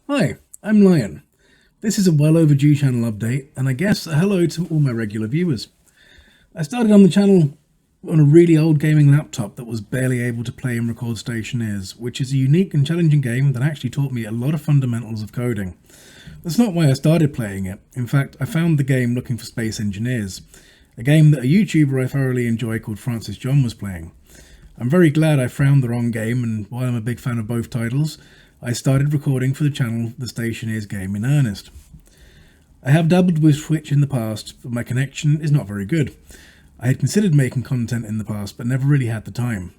Hi, I'm Lion. This is a well overdue channel update, and I guess a hello to all my regular viewers. I started on the channel on a really old gaming laptop that was barely able to play and record Stationeers, which is a unique and challenging game that actually taught me a lot of fundamentals of coding. That's not why I started playing it. In fact, I found the game looking for Space Engineers, a game that a YouTuber I thoroughly enjoy called Francis John was playing. I'm very glad I found the wrong game, and while I'm a big fan of both titles, I started recording for the channel the Stationeers game in earnest. I have dabbled with Twitch in the past, but my connection is not very good. I had considered making content in the past, but never really had the time.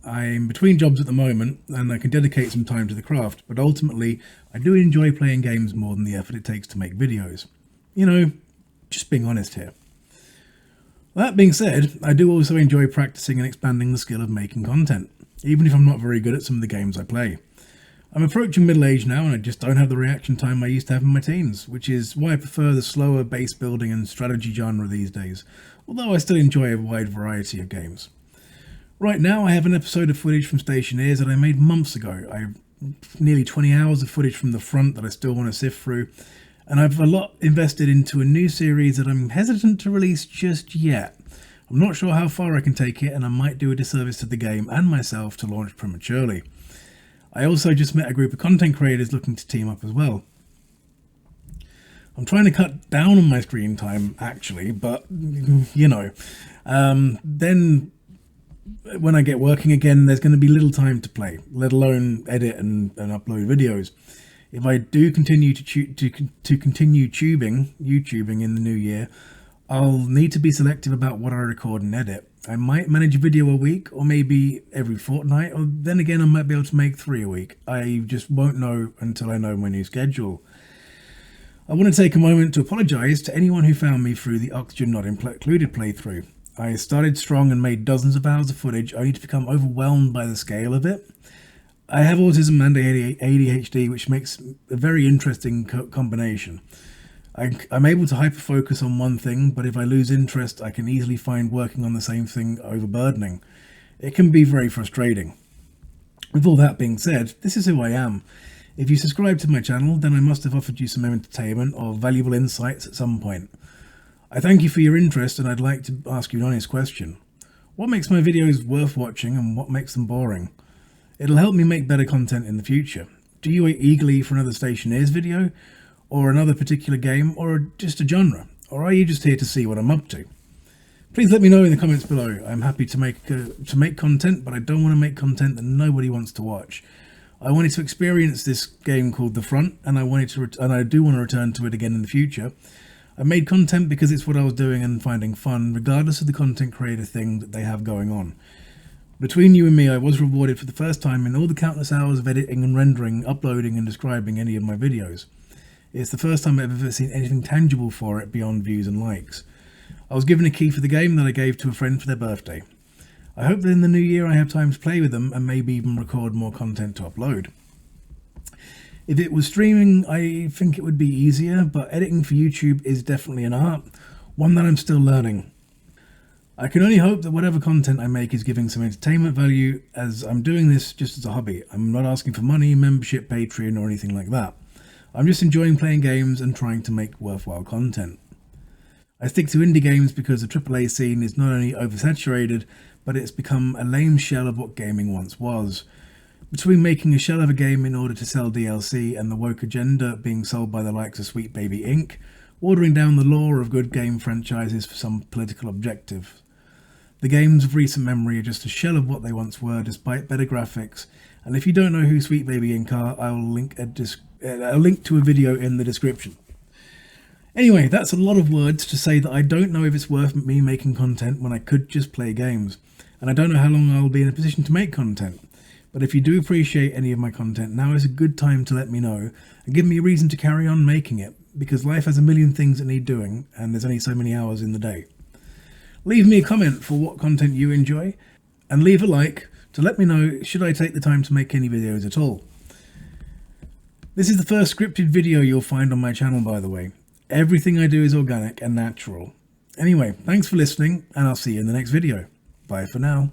I'm between jobs at the moment, and I can dedicate some time to the craft, but ultimately, I do enjoy playing games more than the effort it takes to make videos. You know, just being honest here. That being said, I do also enjoy practicing and expanding the skill of making content, even if I'm not very good at some of the games I play. I'm approaching middle age now, and I just don't have the reaction time I used to have in my teens, which is why I prefer the slower base building and strategy genre these days, although I still enjoy a wide variety of games. Right now I have an episode of footage from Stationeers that I made months ago. I have nearly 20 hours of footage from the front that I still want to sift through, and I've a lot invested into a new series that I'm hesitant to release just yet. I'm not sure how far I can take it, and I might do a disservice to the game and myself to launch prematurely. I also just met a group of content creators looking to team up as well. I'm trying to cut down on my screen time, actually, but, then when I get working again, there's going to be little time to play, let alone edit and upload videos. If I do continue to continue YouTubing in the new year, I'll need to be selective about what I record and edit. I might manage a video a week, or maybe every fortnight, or then again I might be able to make 3 a week. I just won't know until I know my new schedule. I want to take a moment to apologise to anyone who found me through the Oxygen Not Included playthrough. I started strong and made dozens of hours of footage, only to become overwhelmed by the scale of it. I have autism and ADHD, which makes a very interesting combination. I'm able to hyper-focus on one thing, but if I lose interest, I can easily find working on the same thing overburdening. It can be very frustrating. With all that being said, this is who I am. If you subscribe to my channel, then I must have offered you some entertainment or valuable insights at some point. I thank you for your interest, and I'd like to ask you an honest question. What makes my videos worth watching, and what makes them boring? It'll help me make better content in the future. Do you wait eagerly for another Stationeers video, or another particular game, or just a genre? Or are you just here to see what I'm up to? Please let me know in the comments below. I'm happy to make content, but I don't want to make content that nobody wants to watch. I wanted to experience this game called The Front, and I do want to return to it again in the future. I made content because it's what I was doing and finding fun, regardless of the content creator thing that they have going on. Between you and me, I was rewarded for the first time in all the countless hours of editing and rendering, uploading and describing any of my videos. It's the first time I've ever seen anything tangible for it beyond views and likes. I was given a key for the game that I gave to a friend for their birthday. I hope that in the new year I have time to play with them and maybe even record more content to upload. If it was streaming, I think it would be easier, but editing for YouTube is definitely an art, one that I'm still learning. I can only hope that whatever content I make is giving some entertainment value, as I'm doing this just as a hobby. I'm not asking for money, membership, Patreon or anything like that. I'm just enjoying playing games and trying to make worthwhile content. I stick to indie games because the AAA scene is not only oversaturated, but it's become a lame shell of what gaming once was. Between making a shell of a game in order to sell DLC and the woke agenda being sold by the likes of Sweet Baby Inc., watering down the lore of good game franchises for some political objective. The games of recent memory are just a shell of what they once were, despite better graphics, and if you don't know who Sweet Baby Inc. are, I will link to a video in the description. Anyway, that's a lot of words to say that I don't know if it's worth me making content when I could just play games, and I don't know how long I'll be in a position to make content. But if you do appreciate any of my content, now is a good time to let me know and give me a reason to carry on making it, because life has a million things that need doing, and there's only so many hours in the day. Leave me a comment for what content you enjoy, and leave a like to let me know should I take the time to make any videos at all. This is the first scripted video you'll find on my channel, by the way. Everything I do is organic and natural. Anyway, thanks for listening, and I'll see you in the next video. Bye for now.